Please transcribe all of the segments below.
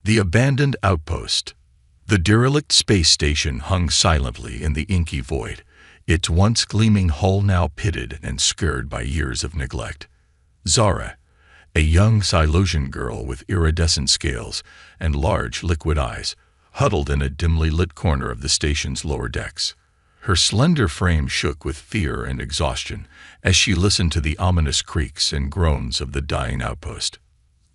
The abandoned outpost. The derelict space station hung silently in the inky void, its once gleaming hull now pitted and scarred by years of neglect. Zara, a young Silesian girl with iridescent scales and large liquid eyes, huddled in a dimly lit corner of the station's lower decks. Her slender frame shook with fear and exhaustion as she listened to the ominous creaks and groans of the dying outpost.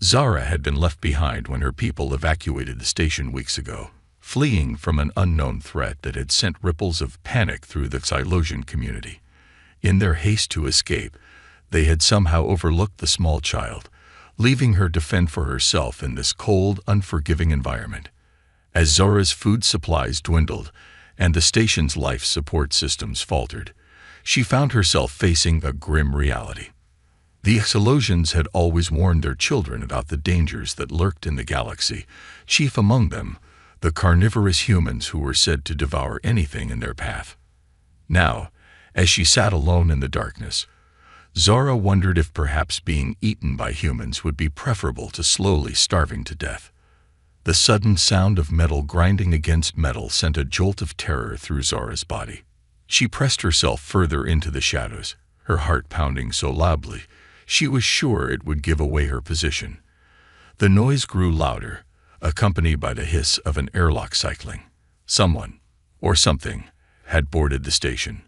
Zara had been left behind when her people evacuated the station weeks ago, fleeing from an unknown threat that had sent ripples of panic through the Silesian community. In their haste to escape, they had somehow overlooked the small child, leaving her to fend for herself in this cold, unforgiving environment. As Zara's food supplies dwindled and the station's life support systems faltered, she found herself facing a grim reality. The Silesians had always warned their children about the dangers that lurked in the galaxy, chief among them the carnivorous humans who were said to devour anything in their path. Now, as she sat alone in the darkness, Zara wondered if perhaps being eaten by humans would be preferable to slowly starving to death. The sudden sound of metal grinding against metal sent a jolt of terror through Zara's body. She pressed herself further into the shadows, her heart pounding so loudly she was sure it would give away her position. The noise grew louder, accompanied by the hiss of an airlock cycling. Someone, or something, had boarded the station.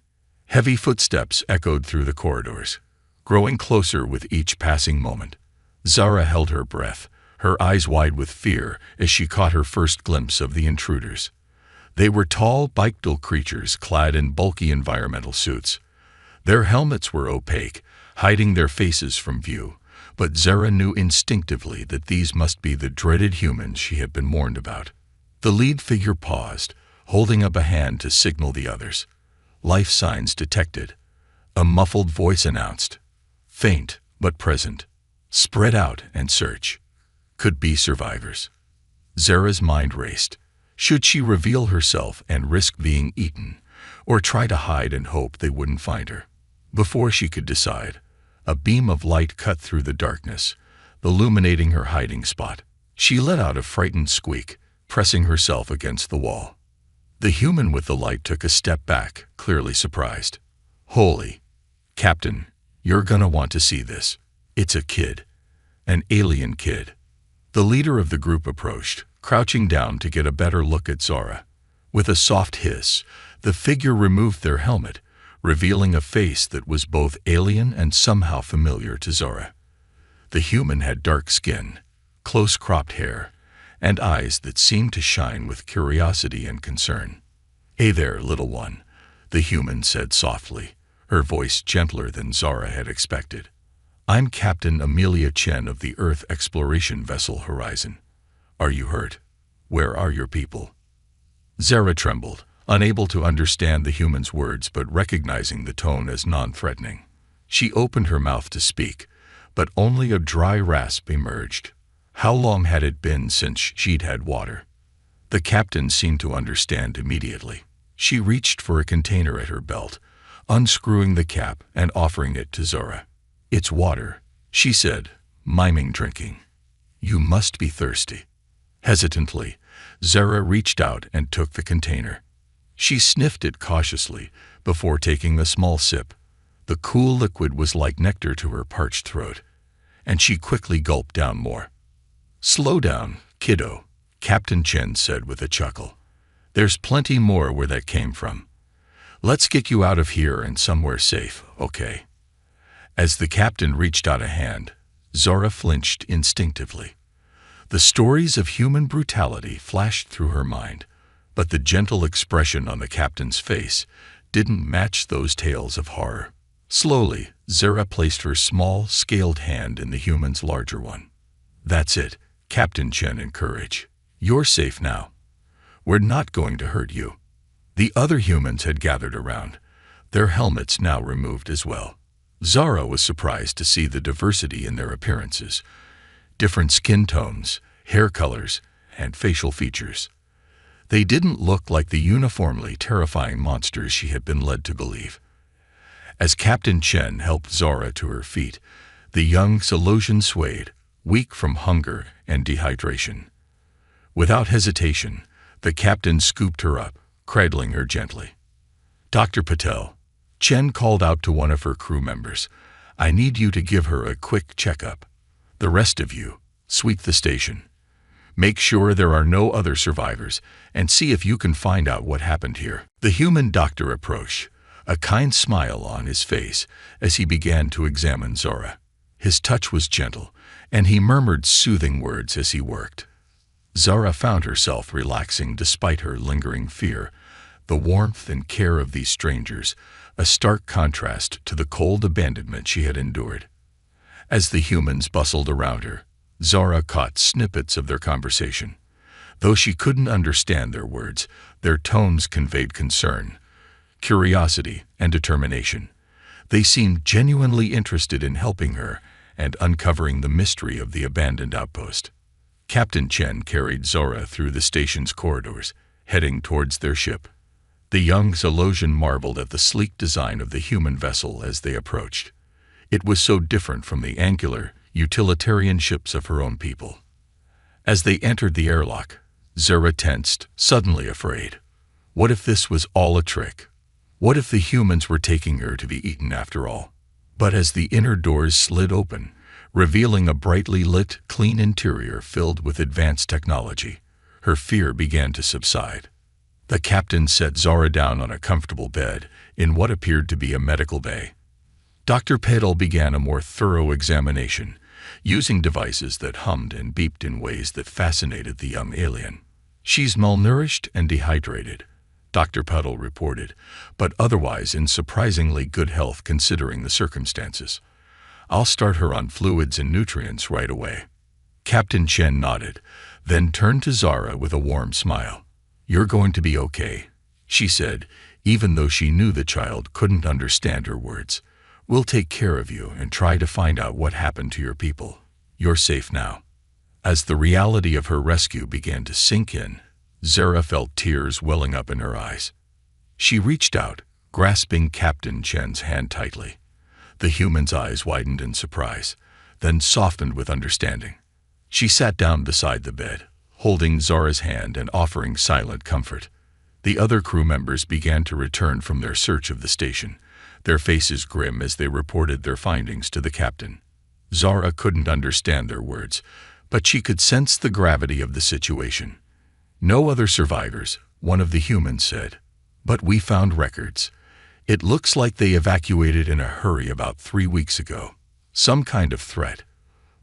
Heavy footsteps echoed through the corridors, growing closer with each passing moment. Zara held her breath, her eyes wide with fear as she caught her first glimpse of the intruders. They were tall, bipedal creatures clad in bulky environmental suits. Their helmets were opaque, hiding their faces from view, but Zara knew instinctively that these must be the dreaded humans she had been warned about. The lead figure paused, holding up a hand to signal the others. Life signs detected. A muffled voice announced, faint but present. Spread out and search. Could be survivors. Zara's mind raced. Should she reveal herself and risk being eaten, or try to hide and hope they wouldn't find her? Before she could decide, a beam of light cut through the darkness, illuminating her hiding spot. She let out a frightened squeak, pressing herself against the wall. The human with the light took a step back, clearly surprised. Holy, Captain, you're gonna want to see this. It's a kid. An alien kid. The leader of the group approached, crouching down to get a better look at Zara. With a soft hiss, the figure removed their helmet, revealing a face that was both alien and somehow familiar to Zara. The human had dark skin, close-cropped hair, and eyes that seemed to shine with curiosity and concern. "Hey there, little one," the human said softly, her voice gentler than Zara had expected. "I'm Captain Amelia Chen of the Earth exploration vessel Horizon. Are you hurt? Where are your people?" Zara trembled, unable to understand the human's words but recognizing the tone as non-threatening. She opened her mouth to speak, but only a dry rasp emerged. How long had it been since she'd had water? The captain seemed to understand immediately. She reached for a container at her belt, unscrewing the cap and offering it to Zara. "It's water," she said, miming drinking. "You must be thirsty." Hesitantly, Zara reached out and took the container. She sniffed it cautiously before taking a small sip. The cool liquid was like nectar to her parched throat, and she quickly gulped down more. "Slow down, kiddo," Captain Chen said with a chuckle. "There's plenty more where that came from. Let's get you out of here and somewhere safe, okay?" As the captain reached out a hand, Zara flinched instinctively. The stories of human brutality flashed through her mind, but the gentle expression on the captain's face didn't match those tales of horror. Slowly, Zara placed her small, scaled hand in the human's larger one. "That's it," Captain Chen encouraged. "You're safe now. We're not going to hurt you." The other humans had gathered around, their helmets now removed as well. Zara was surprised to see the diversity in their appearances. Different skin tones, hair colors, and facial features. They didn't look like the uniformly terrifying monsters she had been led to believe. As Captain Chen helped Zara to her feet, the young Silesian swayed, weak from hunger and dehydration. Without hesitation, the captain scooped her up, cradling her gently. "Dr. Patel," Chen called out to one of her crew members, "I need you to give her a quick checkup. The rest of you, sweep the station. Make sure there are no other survivors, and see if you can find out what happened here." The human doctor approached, a kind smile on his face as he began to examine Zora. His touch was gentle, and he murmured soothing words as he worked. Zara found herself relaxing despite her lingering fear, the warmth and care of these strangers, a stark contrast to the cold abandonment she had endured. As the humans bustled around her, Zara caught snippets of their conversation. Though she couldn't understand their words, their tones conveyed concern, curiosity, and determination. They seemed genuinely interested in helping her and uncovering the mystery of the abandoned outpost. Captain Chen carried Zora through the station's corridors, heading towards their ship. The young Zolosian marveled at the sleek design of the human vessel as they approached. It was so different from the angular, utilitarian ships of her own people. As they entered the airlock, Zora tensed, suddenly afraid. What if this was all a trick? What if the humans were taking her to be eaten after all? But as the inner doors slid open, revealing a brightly lit, clean interior filled with advanced technology, her fear began to subside. The captain set Zora down on a comfortable bed in what appeared to be a medical bay. Dr. Patel began a more thorough examination, using devices that hummed and beeped in ways that fascinated the young alien. "She's malnourished and dehydrated," Dr. Patel reported, "but otherwise in surprisingly good health considering the circumstances. I'll start her on fluids and nutrients right away." Captain Chen nodded, then turned to Zara with a warm smile. "You're going to be okay," she said, even though she knew the child couldn't understand her words. "We'll take care of you and try to find out what happened to your people. You're safe now." As the reality of her rescue began to sink in, Zara felt tears welling up in her eyes. She reached out, grasping Captain Chen's hand tightly. The human's eyes widened in surprise, then softened with understanding. She sat down beside the bed, holding Zara's hand and offering silent comfort. The other crew members began to return from their search of the station, their faces grim as they reported their findings to the captain. Zara couldn't understand their words, but she could sense the gravity of the situation. "No other survivors," one of the humans said. "But we found records. It looks like they evacuated in a hurry about 3 weeks ago. Some kind of threat.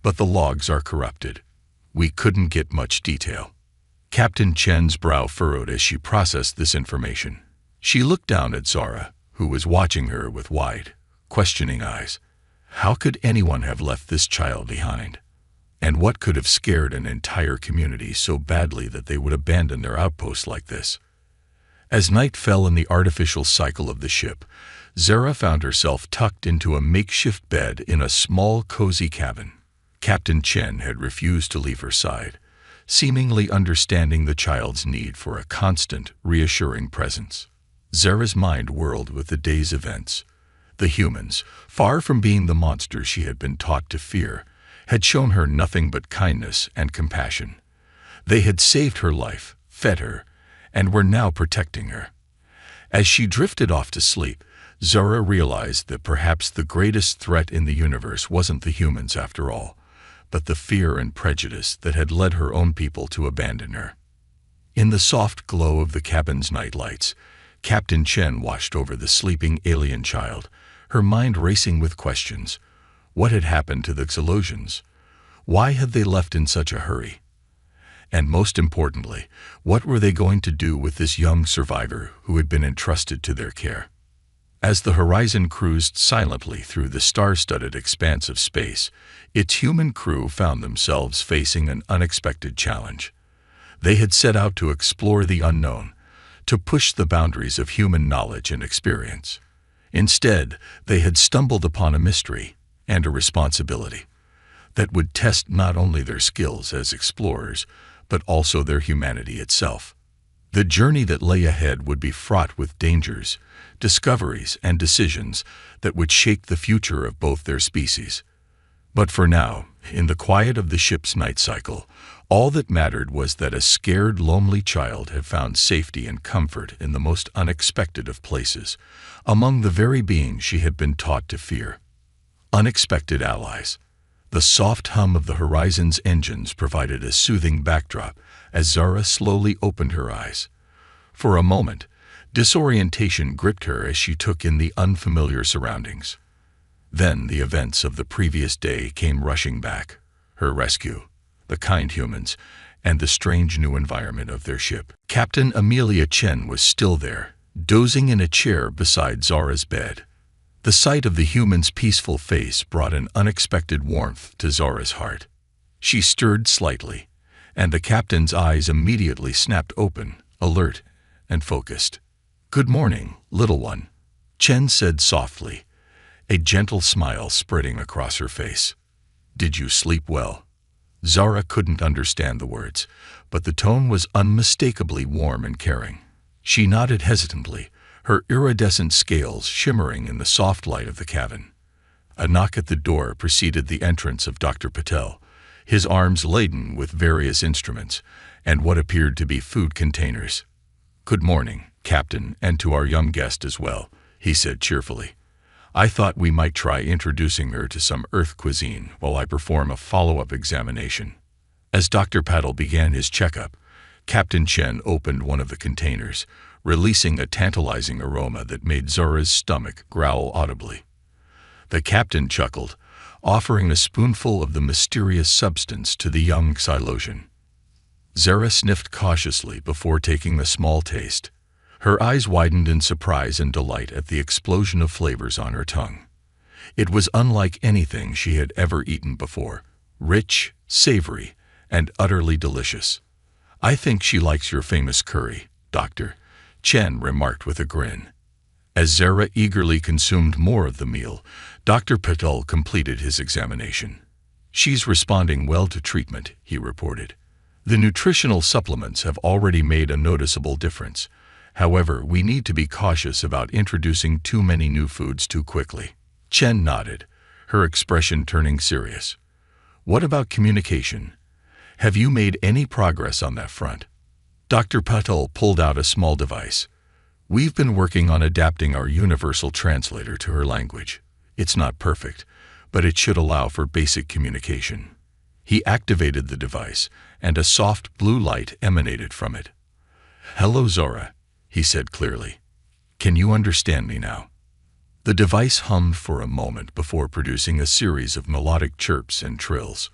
But the logs are corrupted. We couldn't get much detail." Captain Chen's brow furrowed as she processed this information. She looked down at Zara, who was watching her with wide, questioning eyes. How could anyone have left this child behind? And what could have scared an entire community so badly that they would abandon their outpost like this? As night fell in the artificial cycle of the ship, Zara found herself tucked into a makeshift bed in a small, cozy cabin. Captain Chen had refused to leave her side, seemingly understanding the child's need for a constant, reassuring presence. Zara's mind whirled with the day's events. The humans, far from being the monsters she had been taught to fear, had shown her nothing but kindness and compassion. They had saved her life, fed her, and were now protecting her. As she drifted off to sleep, Zara realized that perhaps the greatest threat in the universe wasn't the humans after all, but the fear and prejudice that had led her own people to abandon her. In the soft glow of the cabin's nightlights, Captain Chen watched over the sleeping alien child, her mind racing with questions. What had happened to the Zolosians? Why had they left in such a hurry? And most importantly, what were they going to do with this young survivor who had been entrusted to their care? As the Horizon cruised silently through the star-studded expanse of space, its human crew found themselves facing an unexpected challenge. They had set out to explore the unknown, to push the boundaries of human knowledge and experience. Instead, they had stumbled upon a mystery and a responsibility that would test not only their skills as explorers, but also their humanity itself. The journey that lay ahead would be fraught with dangers, discoveries, and decisions that would shape the future of both their species. But for now, in the quiet of the ship's night cycle, All that mattered was that a scared, lonely child had found safety and comfort in the most unexpected of places, among the very beings she had been taught to fear. Unexpected allies. The soft hum of the horizon's engines provided a soothing backdrop as Zara slowly opened her eyes. For a moment, disorientation gripped her as she took in the unfamiliar surroundings. Then the events of the previous day came rushing back. Her rescue, the kind humans, and the strange new environment of their ship. Captain Amelia Chen was still there, dozing in a chair beside Zara's bed. The sight of the human's peaceful face brought an unexpected warmth to Zara's heart. She stirred slightly, and the captain's eyes immediately snapped open, alert and focused. "Good morning, little one," Chen said softly, a gentle smile spreading across her face. "Did you sleep well?" Zara couldn't understand the words, but the tone was unmistakably warm and caring. She nodded hesitantly, her iridescent scales shimmering in the soft light of the cabin. A knock at the door preceded the entrance of Dr. Patel, his arms laden with various instruments and what appeared to be food containers. "Good morning, Captain, and to our young guest as well," he said cheerfully. "I thought we might try introducing her to some Earth cuisine while I perform a follow-up examination." As Dr. Patel began his checkup, Captain Chen opened one of the containers, releasing a tantalizing aroma that made Zara's stomach growl audibly. The captain chuckled, offering a spoonful of the mysterious substance to the young Xylosian. Zara sniffed cautiously before taking a small taste. Her eyes widened in surprise and delight at the explosion of flavors on her tongue. It was unlike anything she had ever eaten before, rich, savory, and utterly delicious. "I think she likes your famous curry, Doctor," Chen remarked with a grin. As Zara eagerly consumed more of the meal, Dr. Patel completed his examination. "She's responding well to treatment," he reported. "The nutritional supplements have already made a noticeable difference. However, we need to be cautious about introducing too many new foods too quickly." Chen nodded, her expression turning serious. "What about communication? Have you made any progress on that front?" Dr. Patel pulled out a small device. "We've been working on adapting our universal translator to her language. It's not perfect, but it should allow for basic communication." He activated the device, and a soft blue light emanated from it. "Hello, Zara," he said clearly. "Can you understand me now?" The device hummed for a moment before producing a series of melodic chirps and trills.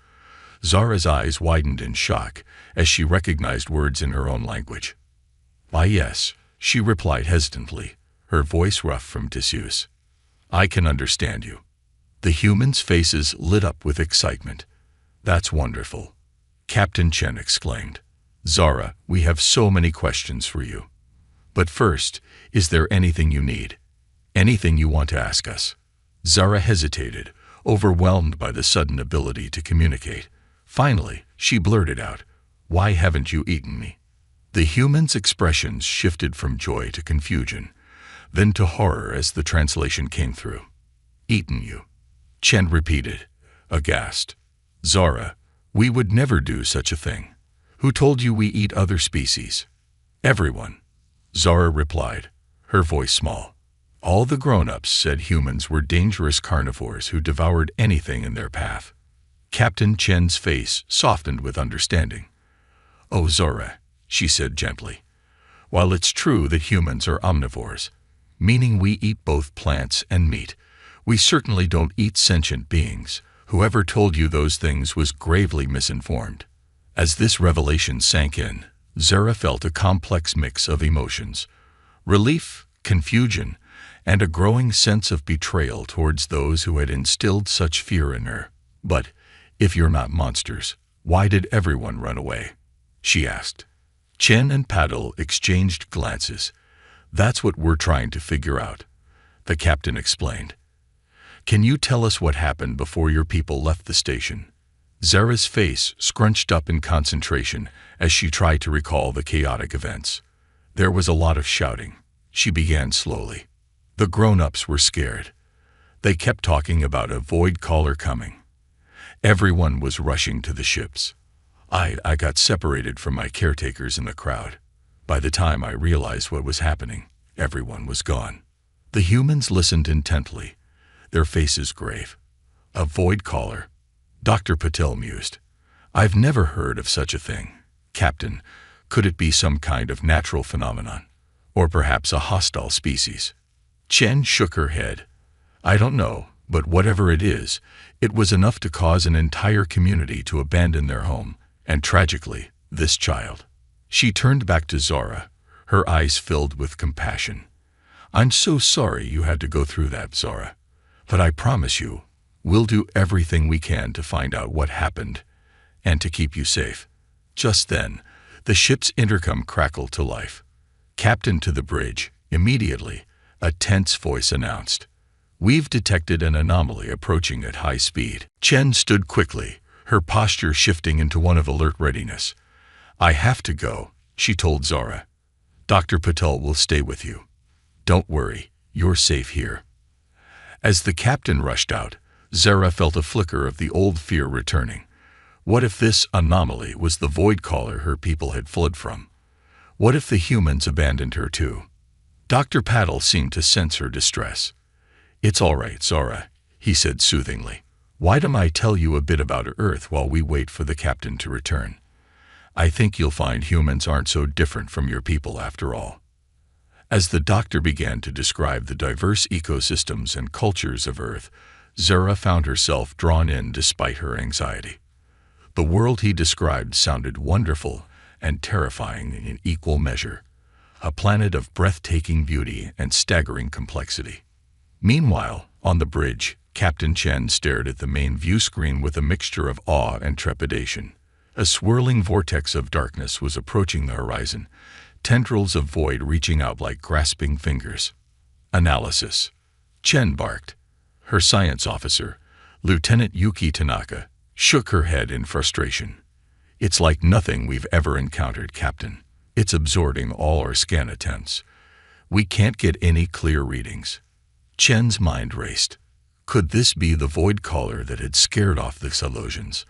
Zara's eyes widened in shock as she recognized words in her own language. "Why, yes," she replied hesitantly, her voice rough from disuse. "I can understand you." The humans' faces lit up with excitement. "That's wonderful," Captain Chen exclaimed. "Zara, we have so many questions for you. But first, is there anything you need? Anything you want to ask us?" Zara hesitated, overwhelmed by the sudden ability to communicate. Finally, she blurted out, "Why haven't you eaten me?" The human's expressions shifted from joy to confusion, then to horror as the translation came through. "Eaten you," Chen repeated, aghast. "Zara, we would never do such a thing. Who told you we eat other species?" "Everyone," Zara replied, her voice small. "All the grown-ups said humans were dangerous carnivores who devoured anything in their path." Captain Chen's face softened with understanding. "Oh, Zara," she said gently. "While it's true that humans are omnivores, meaning we eat both plants and meat, we certainly don't eat sentient beings. Whoever told you those things was gravely misinformed." As this revelation sank in, Zara felt a complex mix of emotions: relief, confusion, and a growing sense of betrayal towards those who had instilled such fear in her. "But if you're not monsters, why did everyone run away?" she asked. Chen and Paddle exchanged glances. "That's what we're trying to figure out," the captain explained. "Can you tell us what happened before your people left the station?" Zara's face scrunched up in concentration as she tried to recall the chaotic events. "There was a lot of shouting," she began slowly. "The grown-ups were scared. They kept talking about a void caller coming. Everyone was rushing to the ships. I got separated from my caretakers in the crowd. By the time I realized what was happening, everyone was gone. The humans listened intently, their faces grave. A void caller, Dr. Patel mused. I've never heard of such a thing. Captain, could it be some kind of natural phenomenon? Or perhaps a hostile species? Chen shook her head. I don't know, but whatever it is, it was enough to cause an entire community to abandon their home, and tragically, this child. She turned back to Zara, her eyes filled with compassion. I'm so sorry you had to go through that, Zara. But I promise you, we'll do everything we can to find out what happened and to keep you safe. Just then, the ship's intercom crackled to life. Captain to the bridge, immediately, a tense voice announced. We've detected an anomaly approaching at high speed. Chen stood quickly, her posture shifting into one of alert readiness. I have to go, she told Zara. Dr. Patel will stay with you. Don't worry, you're safe here. As the captain rushed out, Zara felt a flicker of the old fear returning. What if this anomaly was the void caller her people had fled from? What if the humans abandoned her too? Dr. Patel seemed to sense her distress. It's all right, Zara, he said soothingly. Why don't I tell you a bit about Earth while we wait for the captain to return? I think you'll find humans aren't so different from your people after all. As the doctor began to describe the diverse ecosystems and cultures of Earth, Zara found herself drawn in despite her anxiety. The world he described sounded wonderful and terrifying in equal measure, a planet of breathtaking beauty and staggering complexity. Meanwhile, on the bridge, Captain Chen stared at the main view screen with a mixture of awe and trepidation. A swirling vortex of darkness was approaching the horizon, tendrils of void reaching out like grasping fingers. Analysis. Chen barked. Her science officer, Lieutenant Yuki Tanaka, shook her head in frustration. It's like nothing we've ever encountered, Captain. It's absorbing all our scan attempts. We can't get any clear readings. Chen's mind raced. Could this be the void caller that had scared off the Silosians?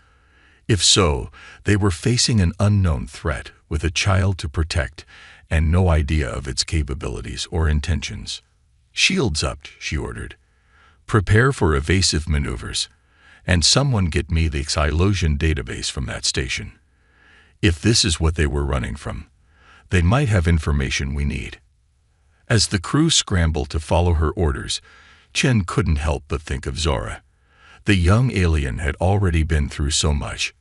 If so, they were facing an unknown threat with a child to protect and no idea of its capabilities or intentions. Shields up, she ordered. Prepare for evasive maneuvers, and someone get me the Silosian database from that station. If this is what they were running from, they might have information we need. As the crew scrambled to follow her orders, Chen couldn't help but think of Zara. The young alien had already been through so much.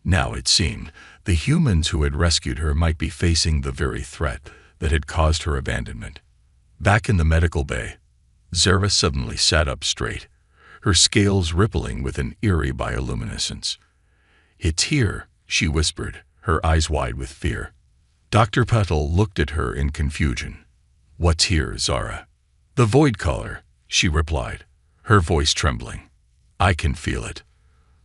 Now, it seemed, the humans who had rescued her might be facing the very threat that had caused her abandonment. Back in the medical bay, Zara suddenly sat up straight, her scales rippling with an eerie bioluminescence. It's here, she whispered, her eyes wide with fear. Dr. Patel looked at her in confusion. What's here, Zara? The void caller, she replied, her voice trembling. I can feel it.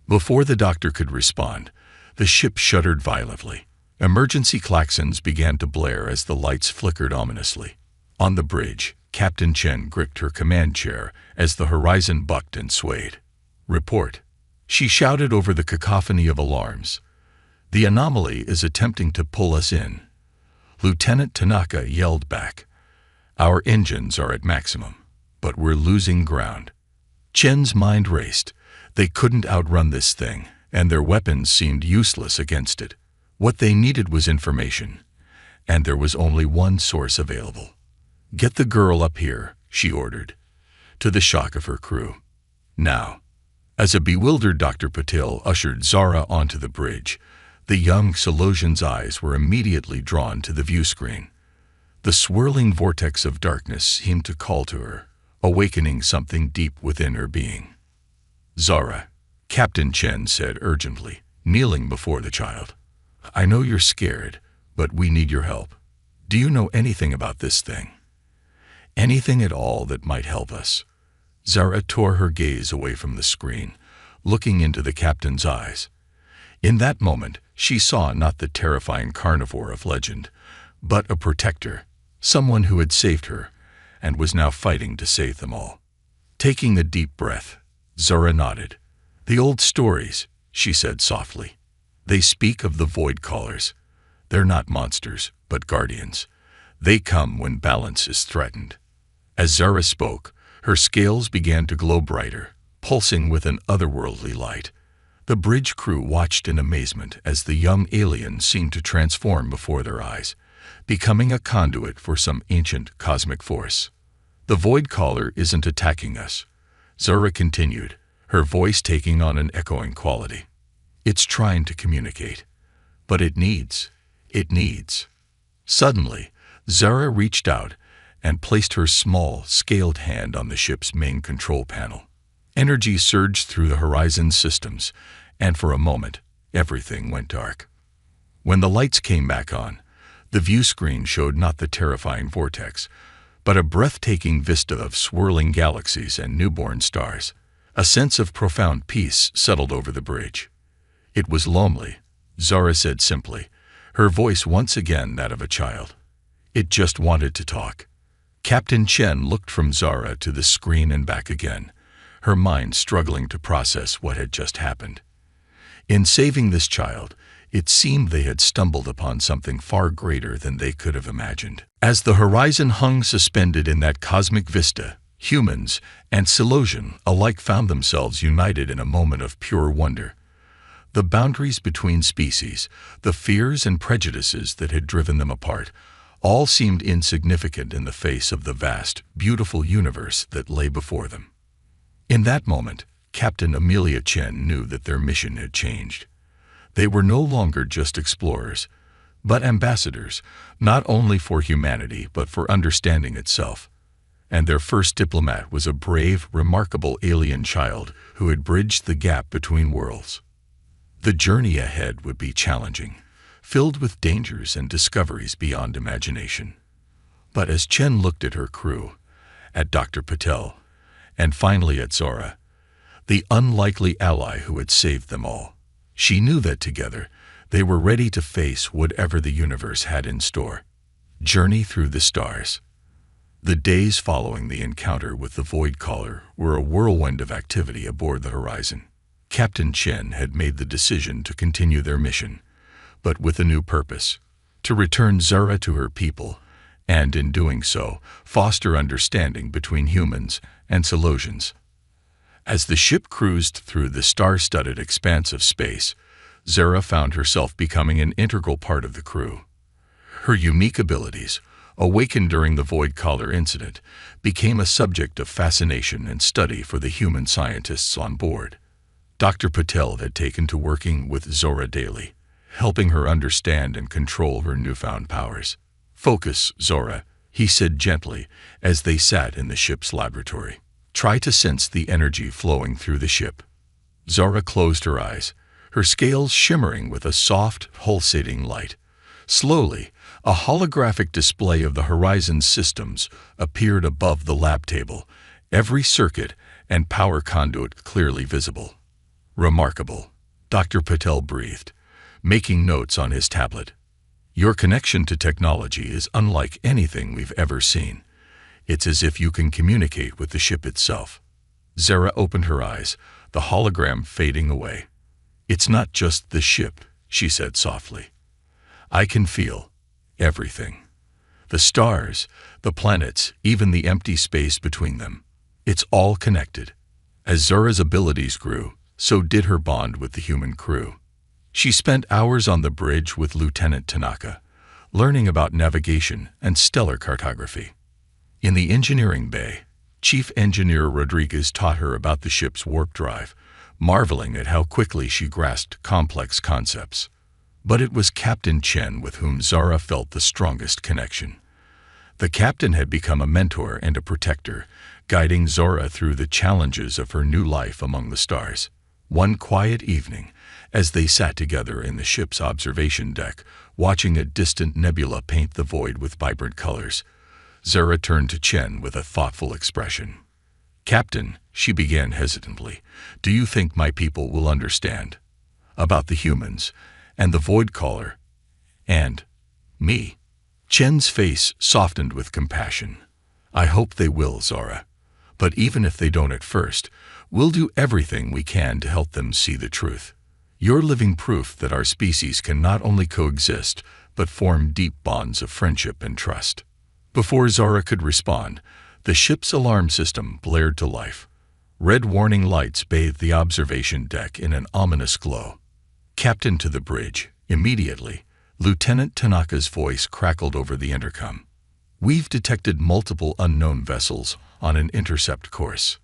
Before the doctor could respond, the ship shuddered violently. Emergency klaxons began to blare as the lights flickered ominously. On the bridge, Captain Chen gripped her command chair as the horizon bucked and swayed. Report. She shouted over the cacophony of alarms. The anomaly is attempting to pull us in. Lieutenant Tanaka yelled back. Our engines are at maximum, but we're losing ground. Chen's mind raced. They couldn't outrun this thing, and their weapons seemed useless against it. What they needed was information, and there was only one source available. Get the girl up here, she ordered, to the shock of her crew. Now. As a bewildered Dr. Patel ushered Zara onto the bridge, the young Silosian's eyes were immediately drawn to the view screen. The swirling vortex of darkness seemed to call to her, awakening something deep within her being. Zara, Captain Chen said urgently, kneeling before the child. I know you're scared, but we need your help. Do you know anything about this thing? Anything at all that might help us? Zara tore her gaze away from the screen, looking into the captain's eyes. In that moment, she saw not the terrifying carnivore of legend, but a protector, someone who had saved her and was now fighting to save them all. Taking a deep breath, Zara nodded. The old stories, she said softly. They speak of the Void Callers. They're not monsters, but guardians. They come when balance is threatened. As Zara spoke, her scales began to glow brighter, pulsing with an otherworldly light. The bridge crew watched in amazement as the young alien seemed to transform before their eyes, becoming a conduit for some ancient cosmic force. The Void Caller isn't attacking us, Zara continued, her voice taking on an echoing quality. It's trying to communicate. But it needs. Suddenly, Zara reached out and placed her small, scaled hand on the ship's main control panel. Energy surged through the Horizon systems, and for a moment, everything went dark. When the lights came back on, the view screen showed not the terrifying vortex, but a breathtaking vista of swirling galaxies and newborn stars. A sense of profound peace settled over the bridge. It was lonely, Zara said simply, her voice once again that of a child. It just wanted to talk. Captain Chen looked from Zara to the screen and back again, her mind struggling to process what had just happened. In saving this child, it seemed they had stumbled upon something far greater than they could have imagined. As the Horizon hung suspended in that cosmic vista, humans and Silosian alike found themselves united in a moment of pure wonder. The boundaries between species, the fears and prejudices that had driven them apart, all seemed insignificant in the face of the vast, beautiful universe that lay before them. In that moment, Captain Amelia Chen knew that their mission had changed. They were no longer just explorers, but ambassadors, not only for humanity but for understanding itself. And their first diplomat was a brave, remarkable alien child who had bridged the gap between worlds. The journey ahead would be challenging, filled with dangers and discoveries beyond imagination. But as Chen looked at her crew, at Dr. Patel, and finally at Zora, the unlikely ally who had saved them all, she knew that together they were ready to face whatever the universe had in store. Journey through the stars. The days following the encounter with the Void Caller were a whirlwind of activity aboard the Horizon. Captain Chen had made the decision to continue their mission, but with a new purpose, to return Zara to her people, and in doing so, foster understanding between humans and Silosians. As the ship cruised through the star-studded expanse of space, Zara found herself becoming an integral part of the crew. Her unique abilities, awakened during the Void Caller incident, became a subject of fascination and study for the human scientists on board. Dr. Patel had taken to working with Zora daily, helping her understand and control her newfound powers. "Focus, Zora," he said gently as they sat in the ship's laboratory. "Try to sense the energy flowing through the ship." Zora closed her eyes, her scales shimmering with a soft, pulsating light. Slowly, a holographic display of the Horizon systems appeared above the lab table, every circuit and power conduit clearly visible. "Remarkable," Dr. Patel breathed, making notes on his tablet. "Your connection to technology is unlike anything we've ever seen. It's as if you can communicate with the ship itself." Zara opened her eyes, the hologram fading away. "It's not just the ship," she said softly. "I can feel everything. The stars, the planets, even the empty space between them. It's all connected." As Zara's abilities grew, so did her bond with the human crew. She spent hours on the bridge with Lieutenant Tanaka, learning about navigation and stellar cartography. In the engineering bay, Chief Engineer Rodriguez taught her about the ship's warp drive, marveling at how quickly she grasped complex concepts. But it was Captain Chen with whom Zara felt the strongest connection. The captain had become a mentor and a protector, guiding Zora through the challenges of her new life among the stars. One quiet evening, as they sat together in the ship's observation deck, watching a distant nebula paint the void with vibrant colors, Zara turned to Chen with a thoughtful expression. "Captain," she began hesitantly, "do you think my people will understand? About the humans, and the Void Caller, and me?" Chen's face softened with compassion. "I hope they will, Zora. But even if they don't at first, we'll do everything we can to help them see the truth. You're living proof that our species can not only coexist, but form deep bonds of friendship and trust." Before Zara could respond, the ship's alarm system blared to life. Red warning lights bathed the observation deck in an ominous glow. "Captain, to the bridge, immediately," Lieutenant Tanaka's voice crackled over the intercom. "We've detected multiple unknown vessels on an intercept course."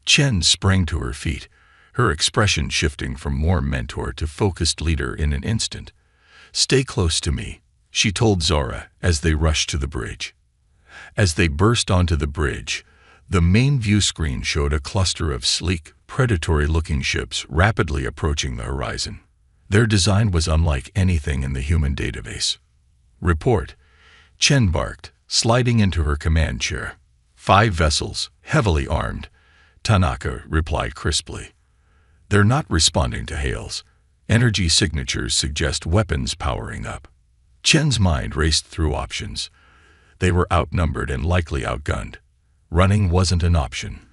Chen sprang to her feet, her expression shifting from more mentor to focused leader in an instant. "Stay close to me," she told Zara as they rushed to the bridge. As they burst onto the bridge, the main view screen showed a cluster of sleek, predatory-looking ships rapidly approaching the horizon. Their design was unlike anything in the human database. "Report," Chen barked, sliding into her command chair. "5 vessels, heavily armed," Tanaka replied crisply. "They're not responding to hails. Energy signatures suggest weapons powering up." Chen's mind raced through options. They were outnumbered and likely outgunned. Running wasn't an option.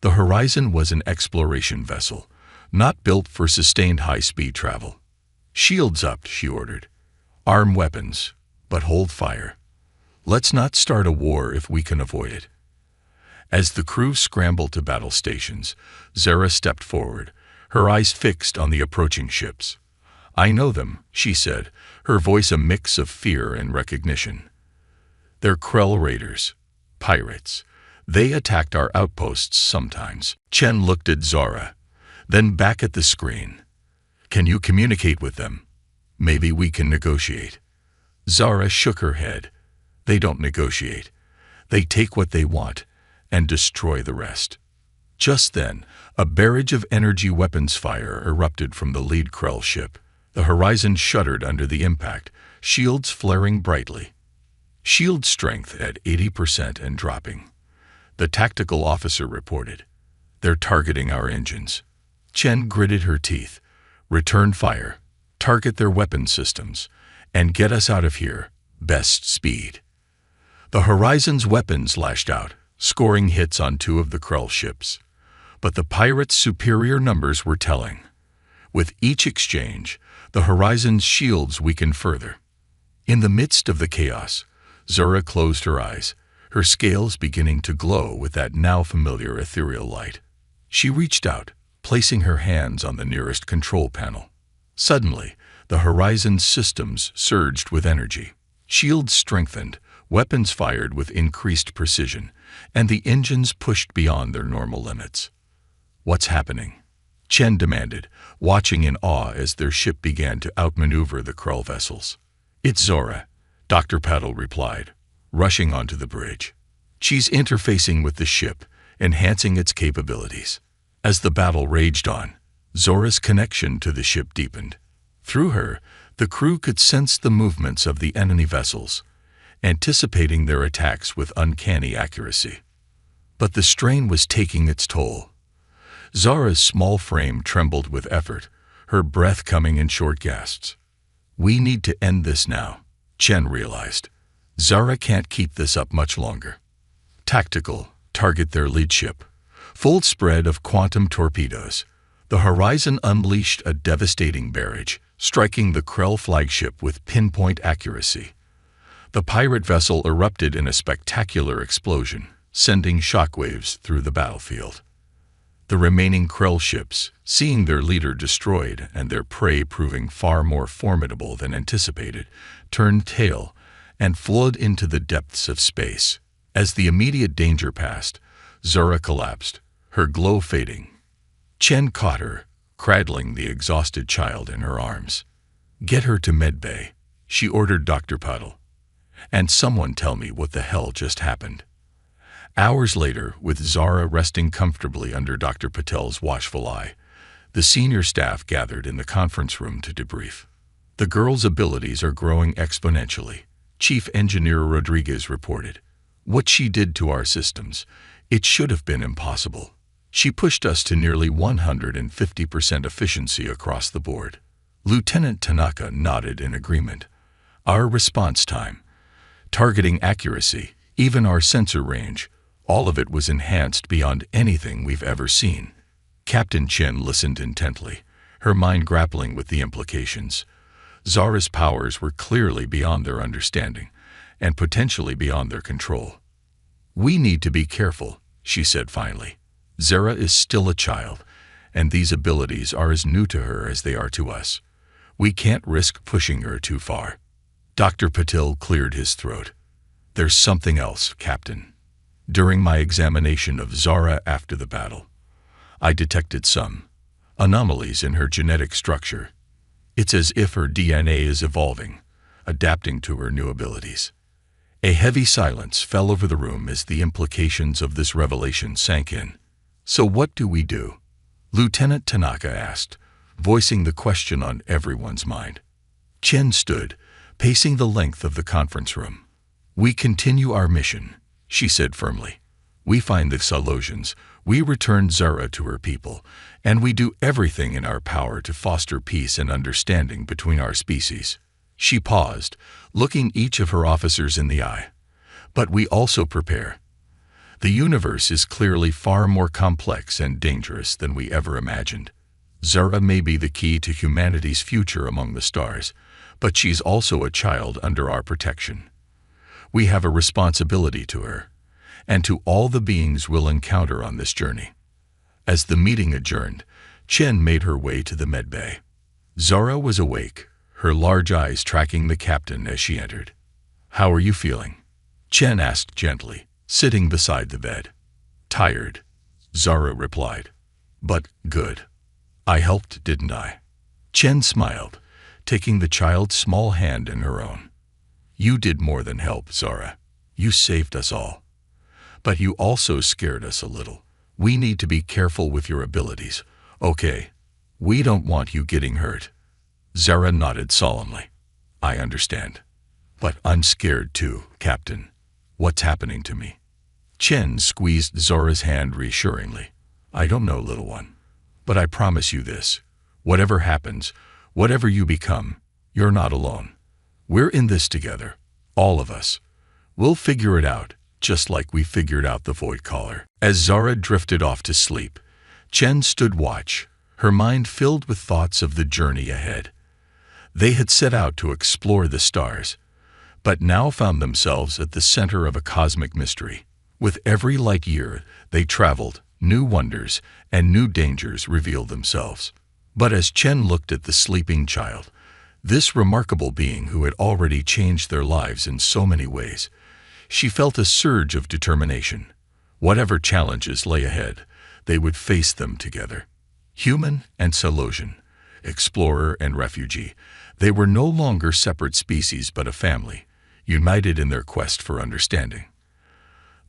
The Horizon was an exploration vessel, not built for sustained high-speed travel. "Shields up," she ordered. "Arm weapons, but hold fire. Let's not start a war if we can avoid it." As the crew scrambled to battle stations, Zara stepped forward, her eyes fixed on the approaching ships. "I know them," she said, her voice a mix of fear and recognition. "They're Krell raiders, pirates. They attacked our outposts sometimes." Chen looked at Zara, then back at the screen. "Can you communicate with them? Maybe we can negotiate." Zara shook her head. "They don't negotiate. They take what they want and destroy the rest." Just then, a barrage of energy weapons fire erupted from the lead Krell ship. The Horizon shuddered under the impact, shields flaring brightly. "Shield strength at 80% and dropping," the tactical officer reported. "They're targeting our engines." Chen gritted her teeth. "Return fire, target their weapon systems, and get us out of here, best speed." The Horizon's weapons lashed out, scoring hits on 2 of the Krell ships. But the pirates' superior numbers were telling. With each exchange, the Horizon's shields weakened further. In the midst of the chaos, Zara closed her eyes, her scales beginning to glow with that now familiar ethereal light. She reached out, placing her hands on the nearest control panel. Suddenly, the Horizon's systems surged with energy. Shields strengthened, weapons fired with increased precision, and the engines pushed beyond their normal limits. "What's happening?" Chen demanded, watching in awe as their ship began to outmaneuver the Krell vessels. "It's Zora," Dr. Paddle replied, rushing onto the bridge. "She's interfacing with the ship, enhancing its capabilities." As the battle raged on, Zora's connection to the ship deepened. Through her, the crew could sense the movements of the enemy vessels, anticipating their attacks with uncanny accuracy. But the strain was taking its toll. Zara's small frame trembled with effort, her breath coming in short gasps. "We need to end this now," Chen realized. "Zara can't keep this up much longer." Tactical, target their lead ship. Full spread of quantum torpedoes. The Horizon unleashed a devastating barrage, striking the Krell flagship with pinpoint accuracy. The pirate vessel erupted in a spectacular explosion, sending shockwaves through the battlefield. The remaining Krell ships, seeing their leader destroyed and their prey proving far more formidable than anticipated, turned tail and flowed into the depths of space. As the immediate danger passed, Zora collapsed, her glow fading. Chen caught her, cradling the exhausted child in her arms. "Get her to medbay," she ordered Dr. Puddle. "And someone tell me what the hell just happened." Hours later, with Zara resting comfortably under Dr. Patel's watchful eye, the senior staff gathered in the conference room to debrief. "The girl's abilities are growing exponentially," Chief Engineer Rodriguez reported. "What she did to our systems, it should have been impossible. She pushed us to nearly 150% efficiency across the board." Lieutenant Tanaka nodded in agreement. "Our response time, targeting accuracy, even our sensor range, all of it was enhanced beyond anything we've ever seen." Captain Chen listened intently, her mind grappling with the implications. Zara's powers were clearly beyond their understanding, and potentially beyond their control. "We need to be careful," she said finally. "Zara is still a child, and these abilities are as new to her as they are to us. We can't risk pushing her too far." Dr. Patil cleared his throat. "There's something else, Captain. During my examination of Zara after the battle, I detected some anomalies in her genetic structure. It's as if her DNA is evolving, adapting to her new abilities." A heavy silence fell over the room as the implications of this revelation sank in. "So what do we do?" Lieutenant Tanaka asked, voicing the question on everyone's mind. Chen stood, pacing the length of the conference room. "We continue our mission," she said firmly. "We find the Silosians, we return Zara to her people, and we do everything in our power to foster peace and understanding between our species." She paused, looking each of her officers in the eye. "But we also prepare. The universe is clearly far more complex and dangerous than we ever imagined. Zara may be the key to humanity's future among the stars, but she's also a child under our protection. We have a responsibility to her, and to all the beings we'll encounter on this journey." As the meeting adjourned, Chen made her way to the medbay. Zara was awake, her large eyes tracking the captain as she entered. "How are you feeling?" Chen asked gently, sitting beside the bed. "Tired," Zara replied. "But good. I helped, didn't I?" Chen smiled, taking the child's small hand in her own. "You did more than help, Zara. You saved us all. But you also scared us a little. We need to be careful with your abilities, okay? We don't want you getting hurt." Zara nodded solemnly. "I understand. But I'm scared too, Captain. What's happening to me?" Chen squeezed Zara's hand reassuringly. "I don't know, little one. But I promise you this. Whatever happens, whatever you become, you're not alone. We're in this together, all of us. We'll figure it out, just like we figured out the Void Caller." As Zara drifted off to sleep, Chen stood watch, her mind filled with thoughts of the journey ahead. They had set out to explore the stars, but now found themselves at the center of a cosmic mystery. With every light year they traveled, new wonders and new dangers revealed themselves. But as Chen looked at the sleeping child, this remarkable being who had already changed their lives in so many ways, she felt a surge of determination. Whatever challenges lay ahead, they would face them together. Human and Silosian, explorer and refugee, they were no longer separate species but a family, united in their quest for understanding.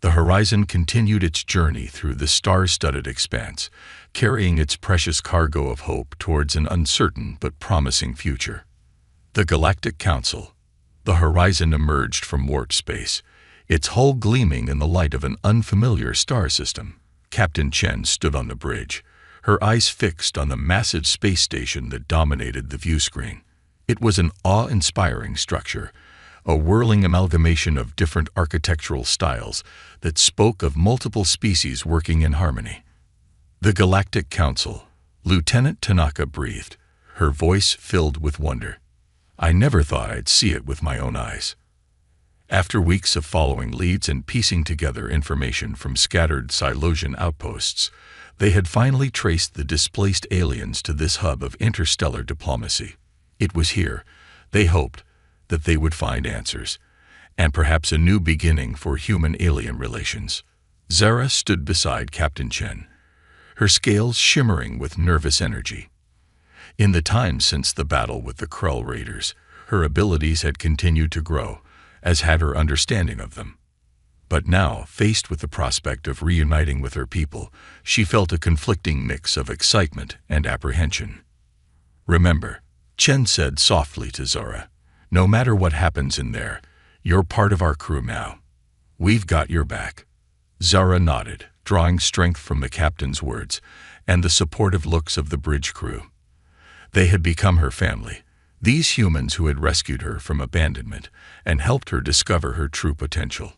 The horizon continued its journey through the star-studded expanse, carrying its precious cargo of hope towards an uncertain but promising future. The Galactic Council. The horizon emerged from warped space, its hull gleaming in the light of an unfamiliar star system. Captain Chen stood on the bridge, her eyes fixed on the massive space station that dominated the view screen. It was an awe-inspiring structure, a whirling amalgamation of different architectural styles that spoke of multiple species working in harmony. "The Galactic Council," Lieutenant Tanaka breathed, her voice filled with wonder. "I never thought I'd see it with my own eyes." After weeks of following leads and piecing together information from scattered Silosian outposts, they had finally traced the displaced aliens to this hub of interstellar diplomacy. It was here, they hoped, that they would find answers, and perhaps a new beginning for human-alien relations. Zara stood beside Captain Chen, her scales shimmering with nervous energy. In the time since the battle with the Krell Raiders, her abilities had continued to grow, as had her understanding of them. But now, faced with the prospect of reuniting with her people, she felt a conflicting mix of excitement and apprehension. "Remember," Chen said softly to Zara, "no matter what happens in there, you're part of our crew now. We've got your back." Zara nodded, drawing strength from the captain's words and the supportive looks of the bridge crew. They had become her family, these humans who had rescued her from abandonment and helped her discover her true potential.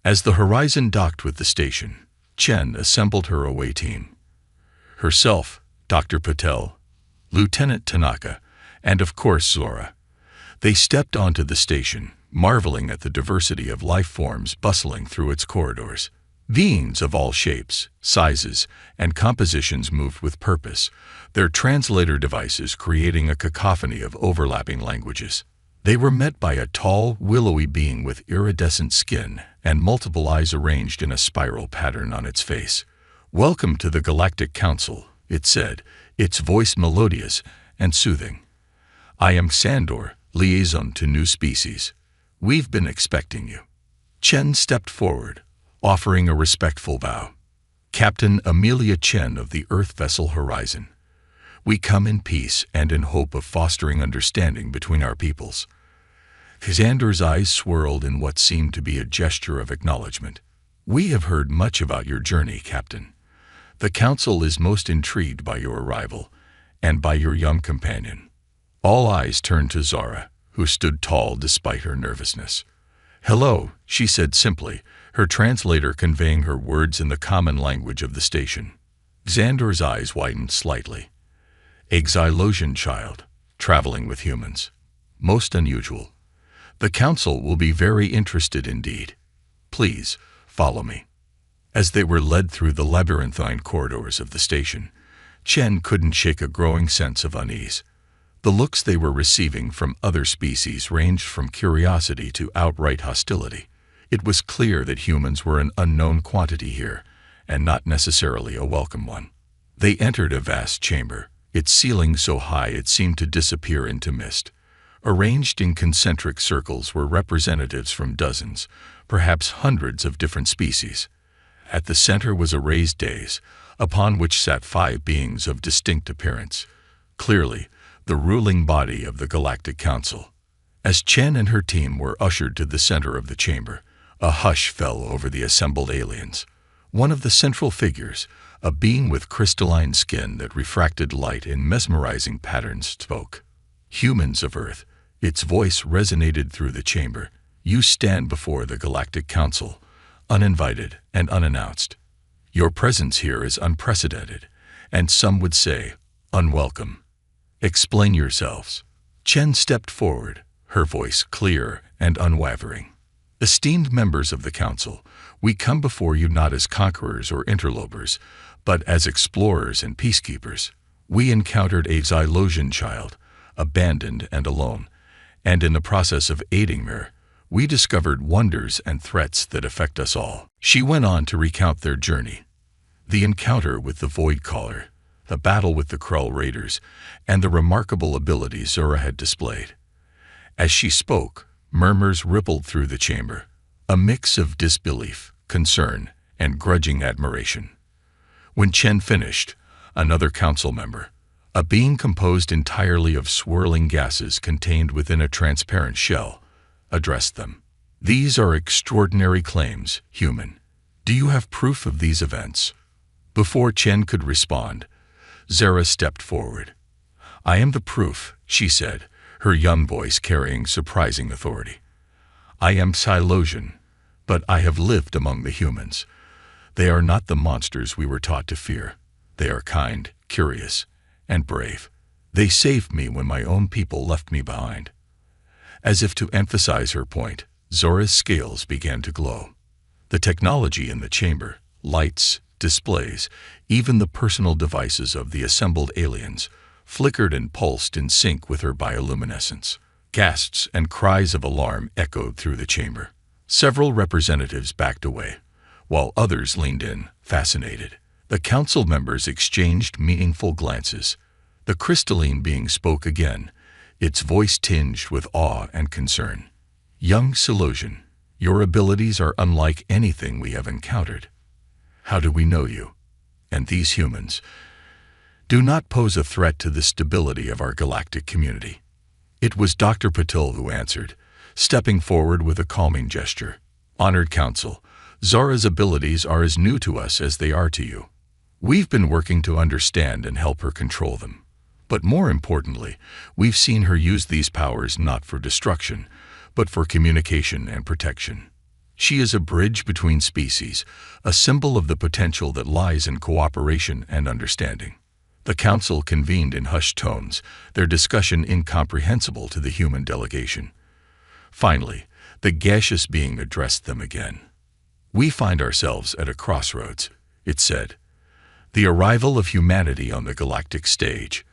As the horizon docked with the station, Chen assembled her away team. Herself, Dr. Patel, Lieutenant Tanaka, and of course Zora. They stepped onto the station, marveling at the diversity of life forms bustling through its corridors. Beings of all shapes, sizes, and compositions moved with purpose, their translator devices creating a cacophony of overlapping languages. They were met by a tall, willowy being with iridescent skin and multiple eyes arranged in a spiral pattern on its face. "Welcome to the Galactic Council," it said, its voice melodious and soothing. "I am Sandor, liaison to new species. We've been expecting you." Chen stepped forward, offering a respectful bow. "Captain Amelia Chen of the Earth vessel Horizon. We come in peace and in hope of fostering understanding between our peoples." Sandor's eyes swirled in what seemed to be a gesture of acknowledgement. "We have heard much about your journey, Captain. The Council is most intrigued by your arrival and by your young companion." All eyes turned to Zara, who stood tall despite her nervousness. "Hello," she said simply, her translator conveying her words in the common language of the station. Xandor's eyes widened slightly. "A Xylosian child, traveling with humans. Most unusual. The Council will be very interested indeed. Please, follow me." As they were led through the labyrinthine corridors of the station, Chen couldn't shake a growing sense of unease. The looks they were receiving from other species ranged from curiosity to outright hostility. It was clear that humans were an unknown quantity here, and not necessarily a welcome one. They entered a vast chamber, its ceiling so high it seemed to disappear into mist. Arranged in concentric circles were representatives from dozens, perhaps hundreds of different species. At the center was a raised dais, upon which sat 5 beings of distinct appearance. Clearly, the ruling body of the Galactic Council. As Chen and her team were ushered to the center of the chamber, a hush fell over the assembled aliens. One of the central figures, a being with crystalline skin that refracted light in mesmerizing patterns, spoke. "Humans of Earth," its voice resonated through the chamber, "you stand before the Galactic Council, uninvited and unannounced. Your presence here is unprecedented, and some would say, unwelcome. Explain yourselves." Chen stepped forward, her voice clear and unwavering. "Esteemed members of the Council, we come before you not as conquerors or interlopers, but as explorers and peacekeepers. We encountered a Xylosian child, abandoned and alone, and in the process of aiding her, we discovered wonders and threats that affect us all." She went on to recount their journey. The encounter with the Void Caller, the battle with the Krull Raiders, and the remarkable abilities Zora had displayed. As she spoke, murmurs rippled through the chamber, a mix of disbelief, concern, and grudging admiration. When Chen finished, another council member, a being composed entirely of swirling gases contained within a transparent shell, addressed them. "These are extraordinary claims, human. Do you have proof of these events?" Before Chen could respond, Zara stepped forward. "I am the proof," she said, her young voice carrying surprising authority. "I am Xylosian, but I have lived among the humans. They are not the monsters we were taught to fear. They are kind, curious, and brave. They saved me when my own people left me behind." As if to emphasize her point, Zora's scales began to glow. The technology in the chamber, lights, displays, even the personal devices of the assembled aliens, flickered and pulsed in sync with her bioluminescence. Gasps and cries of alarm echoed through the chamber. Several representatives backed away, while others leaned in, fascinated. The council members exchanged meaningful glances. The crystalline being spoke again, its voice tinged with awe and concern. "Young Xylosian, your abilities are unlike anything we have encountered. How do we know you? And these humans do not pose a threat to the stability of our galactic community." It was Dr. Patil who answered, stepping forward with a calming gesture. "Honored Council, Zora's abilities are as new to us as they are to you. We've been working to understand and help her control them. But more importantly, we've seen her use these powers not for destruction, but for communication and protection. She is a bridge between species, a symbol of the potential that lies in cooperation and understanding." The council convened in hushed tones, their discussion incomprehensible to the human delegation. Finally, the gaseous being addressed them again. "We find ourselves at a crossroads," it said. "The arrival of humanity on the galactic stage,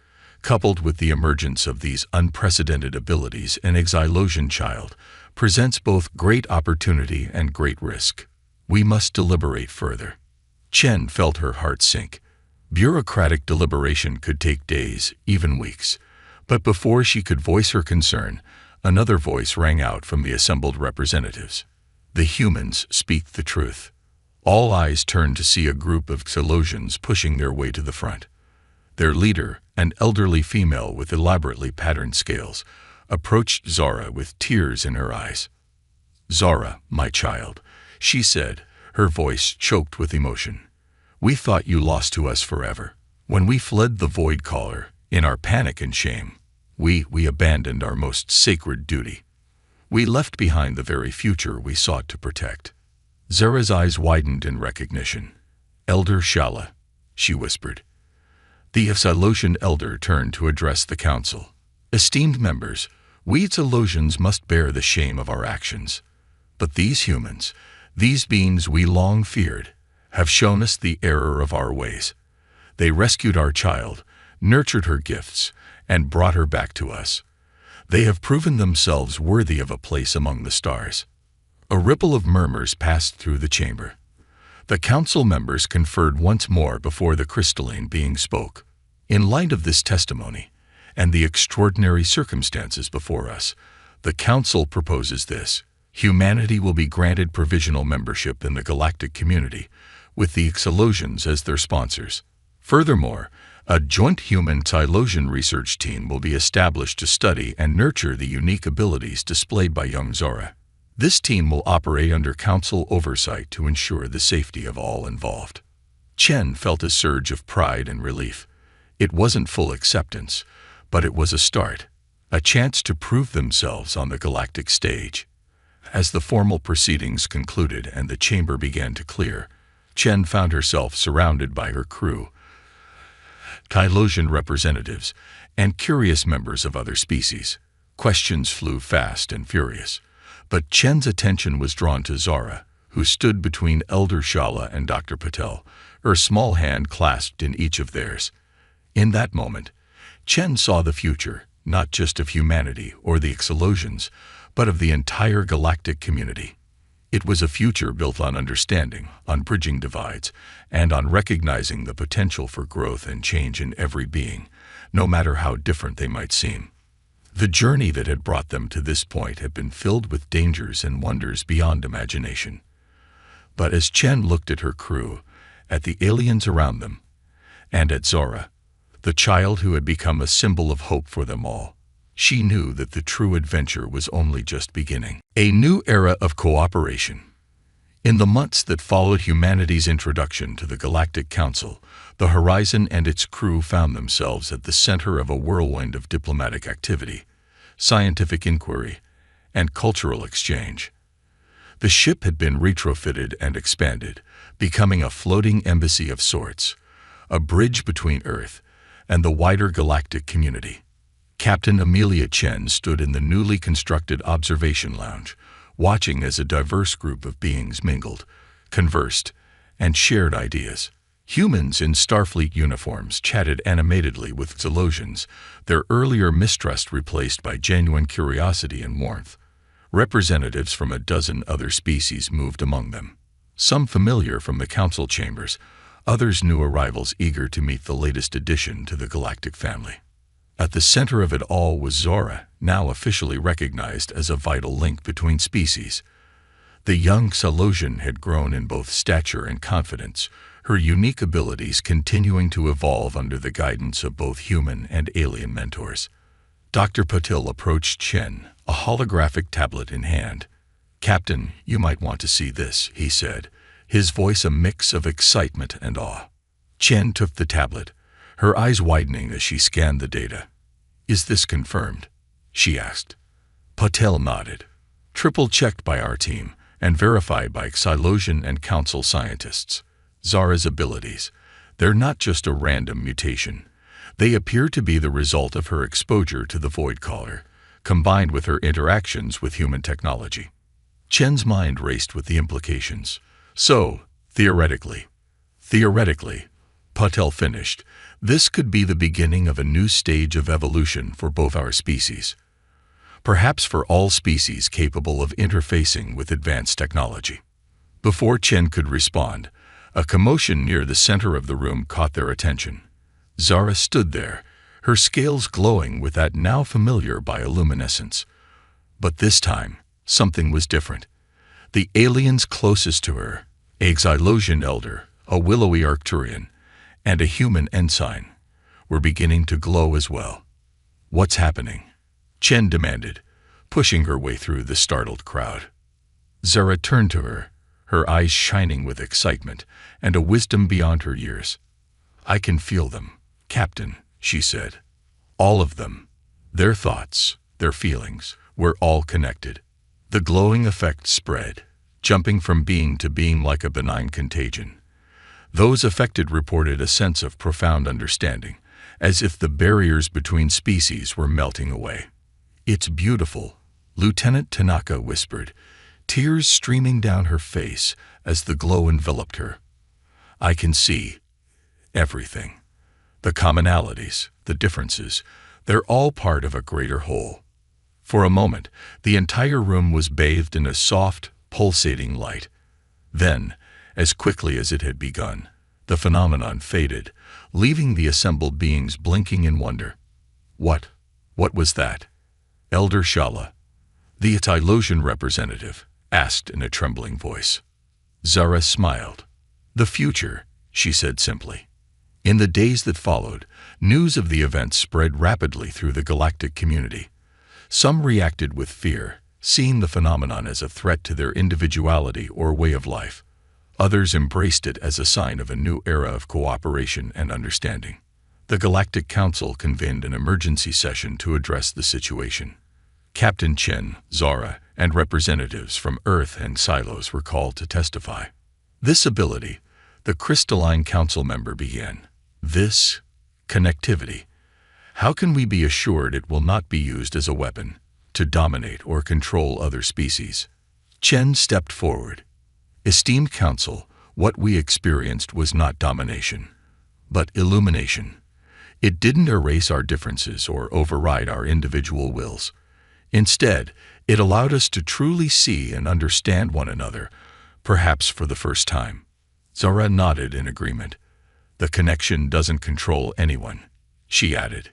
coupled with the emergence of these unprecedented abilities in Xylosian child, presents both great opportunity and great risk. We must deliberate further." Chen felt her heart sink. Bureaucratic deliberation could take days, even weeks. But before she could voice her concern, another voice rang out from the assembled representatives. "The humans speak the truth." All eyes turned to see a group of Xylosians pushing their way to the front. Their leader, an elderly female with elaborately patterned scales, approached Zara with tears in her eyes. "Zara, my child," she said, her voice choked with emotion. "We thought you lost to us forever. When we fled the Void Caller, in our panic and shame, we abandoned our most sacred duty. We left behind the very future we sought to protect." Zara's eyes widened in recognition. "Elder Shala," she whispered. The Xylosian elder turned to address the council. "Esteemed members, we Xylosians must bear the shame of our actions. But these humans, these beings we long feared, have shown us the error of our ways. They rescued our child, nurtured her gifts, and brought her back to us. They have proven themselves worthy of a place among the stars." A ripple of murmurs passed through the chamber. The council members conferred once more before the crystalline being spoke. "In light of this testimony, and the extraordinary circumstances before us, the council proposes this. Humanity will be granted provisional membership in the galactic community, with the Xylosians as their sponsors. Furthermore, a joint human-Xylosian research team will be established to study and nurture the unique abilities displayed by young Zara. This team will operate under council oversight to ensure the safety of all involved." Chen felt a surge of pride and relief. It wasn't full acceptance, but it was a start, a chance to prove themselves on the galactic stage. As the formal proceedings concluded and the chamber began to clear, Chen found herself surrounded by her crew, Xylosian representatives, and curious members of other species. Questions flew fast and furious, but Chen's attention was drawn to Zara, who stood between Elder Shala and Dr. Patel, her small hand clasped in each of theirs. In that moment, Chen saw the future, not just of humanity or the Xylosians, but of the entire galactic community. It was a future built on understanding, on bridging divides, and on recognizing the potential for growth and change in every being, no matter how different they might seem. The journey that had brought them to this point had been filled with dangers and wonders beyond imagination. But as Chen looked at her crew, at the aliens around them, and at Zara, the child who had become a symbol of hope for them all, she knew that the true adventure was only just beginning. A new era of cooperation. In the months that followed humanity's introduction to the Galactic Council, the Horizon and its crew found themselves at the center of a whirlwind of diplomatic activity, scientific inquiry, and cultural exchange. The ship had been retrofitted and expanded, becoming a floating embassy of sorts, a bridge between Earth and the wider galactic community. Captain Amelia Chen stood in the newly constructed observation lounge, watching as a diverse group of beings mingled, conversed, and shared ideas. Humans in Starfleet uniforms chatted animatedly with Xylosians, their earlier mistrust replaced by genuine curiosity and warmth. Representatives from a dozen other species moved among them, some familiar from the council chambers, others new arrivals eager to meet the latest addition to the galactic family. At the center of it all was Zara, now officially recognized as a vital link between species. The young Xylosian had grown in both stature and confidence, her unique abilities continuing to evolve under the guidance of both human and alien mentors. Dr. Patil approached Chen, a holographic tablet in hand. "Captain, you might want to see this," he said, his voice a mix of excitement and awe. Chen took the tablet, her eyes widening as she scanned the data. "Is this confirmed?" she asked. Patel nodded. "Triple-checked by our team and verified by Xylosian and Council scientists. Zara's abilities, they're not just a random mutation. They appear to be the result of her exposure to the Void Caller, combined with her interactions with human technology. Chen's mind raced with the implications. So, theoretically, Patel finished, this could be the beginning of a new stage of evolution for both our species. Perhaps for all species capable of interfacing with advanced technology. Before Chen could respond, a commotion near the center of the room caught their attention. Zara stood there, her scales glowing with that now familiar bioluminescence. But this time, something was different. The aliens closest to her, a Xylosian elder, a willowy Arcturian, and a human ensign, were beginning to glow as well. "What's happening?" Chen demanded, pushing her way through the startled crowd. Zara turned to her, her eyes shining with excitement and a wisdom beyond her years. "I can feel them, Captain," she said. "All of them. Their thoughts, their feelings, were all connected." The glowing effect spread, jumping from being to being like a benign contagion. Those affected reported a sense of profound understanding, as if the barriers between species were melting away. "It's beautiful," Lieutenant Tanaka whispered, tears streaming down her face as the glow enveloped her. "I can see everything. The commonalities, the differences, they're all part of a greater whole." For a moment, the entire room was bathed in a soft, pulsating light. Then, as quickly as it had begun, the phenomenon faded, leaving the assembled beings blinking in wonder. What was that?" Elder Shala, the Tylosian representative, asked in a trembling voice. Zara smiled. "The future," she said simply. In the days that followed, news of the event spread rapidly through the galactic community. Some reacted with fear, seeing the phenomenon as a threat to their individuality or way of life. Others embraced it as a sign of a new era of cooperation and understanding. The Galactic Council convened an emergency session to address the situation. Captain Chen, Zara, and representatives from Earth and Silos were called to testify. "This ability," the Crystalline Council member began. "This connectivity. How can we be assured it will not be used as a weapon to dominate or control other species?" Chen stepped forward. "Esteemed Council, what we experienced was not domination, but illumination. It didn't erase our differences or override our individual wills. Instead, it allowed us to truly see and understand one another, perhaps for the first time." Zara nodded in agreement. "The connection doesn't control anyone," she added.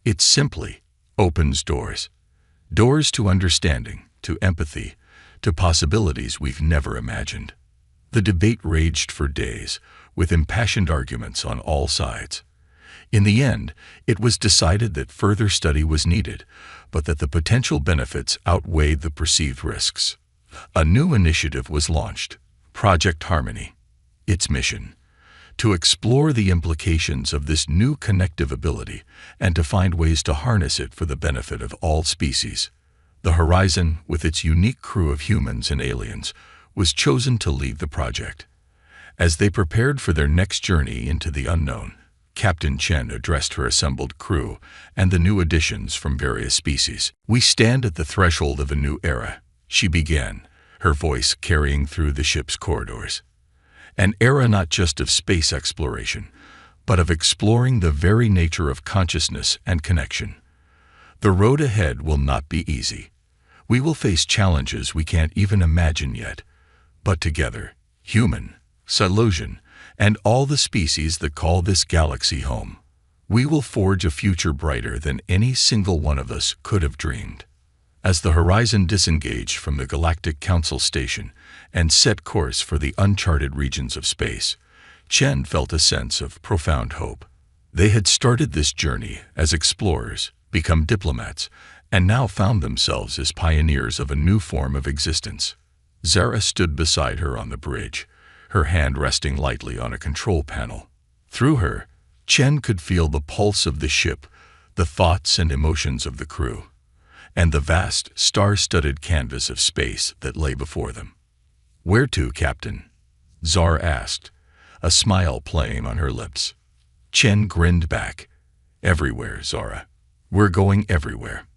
"It simply opens doors. Doors to understanding, to empathy, to possibilities we've never imagined." The debate raged for days, with impassioned arguments on all sides. In the end, it was decided that further study was needed, but that the potential benefits outweighed the perceived risks. A new initiative was launched, Project Harmony. Its mission: to explore the implications of this new connective ability and to find ways to harness it for the benefit of all species. The Horizon, with its unique crew of humans and aliens, was chosen to lead the project. As they prepared for their next journey into the unknown, Captain Chen addressed her assembled crew and the new additions from various species. "We stand at the threshold of a new era," she began, her voice carrying through the ship's corridors. "An era not just of space exploration, but of exploring the very nature of consciousness and connection. The road ahead will not be easy. We will face challenges we can't even imagine yet. But together, human, Silosian, and all the species that call this galaxy home, we will forge a future brighter than any single one of us could have dreamed." As the Horizon disengaged from the Galactic Council station and set course for the uncharted regions of space, Chen felt a sense of profound hope. They had started this journey as explorers, become diplomats, and now found themselves as pioneers of a new form of existence. Zara stood beside her on the bridge, her hand resting lightly on a control panel. Through her, Chen could feel the pulse of the ship, the thoughts and emotions of the crew, and the vast, star-studded canvas of space that lay before them. "Where to, Captain?" Zara asked, a smile playing on her lips. Chen grinned back. Everywhere, Zara. We're going everywhere.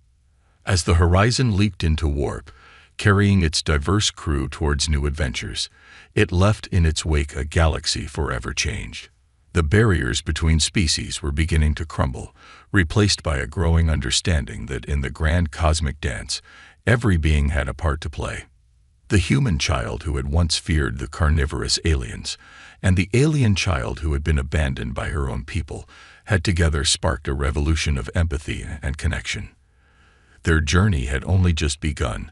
As the horizon leaped into warp, carrying its diverse crew towards new adventures, it left in its wake a galaxy forever changed. The barriers between species were beginning to crumble, replaced by a growing understanding that in the grand cosmic dance, every being had a part to play. The human child who had once feared the carnivorous aliens, and the alien child who had been abandoned by her own people, had together sparked a revolution of empathy and connection. Their journey had only just begun,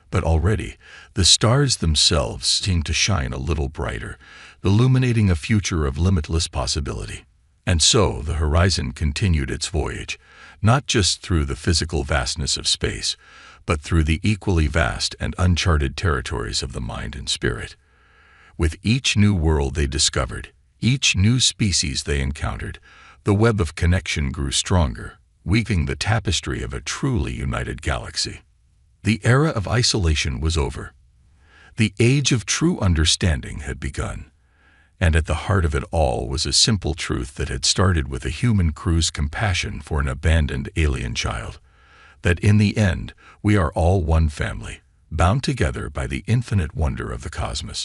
but already the stars themselves seemed to shine a little brighter, illuminating a future of limitless possibility. And so the horizon continued its voyage, not just through the physical vastness of space, but through the equally vast and uncharted territories of the mind and spirit. With each new world they discovered, each new species they encountered, the web of connection grew stronger, weaving the tapestry of a truly united galaxy. The era of isolation was over. The age of true understanding had begun. And at the heart of it all was a simple truth that had started with a human crew's compassion for an abandoned alien child. That in the end, we are all one family, bound together by the infinite wonder of the cosmos.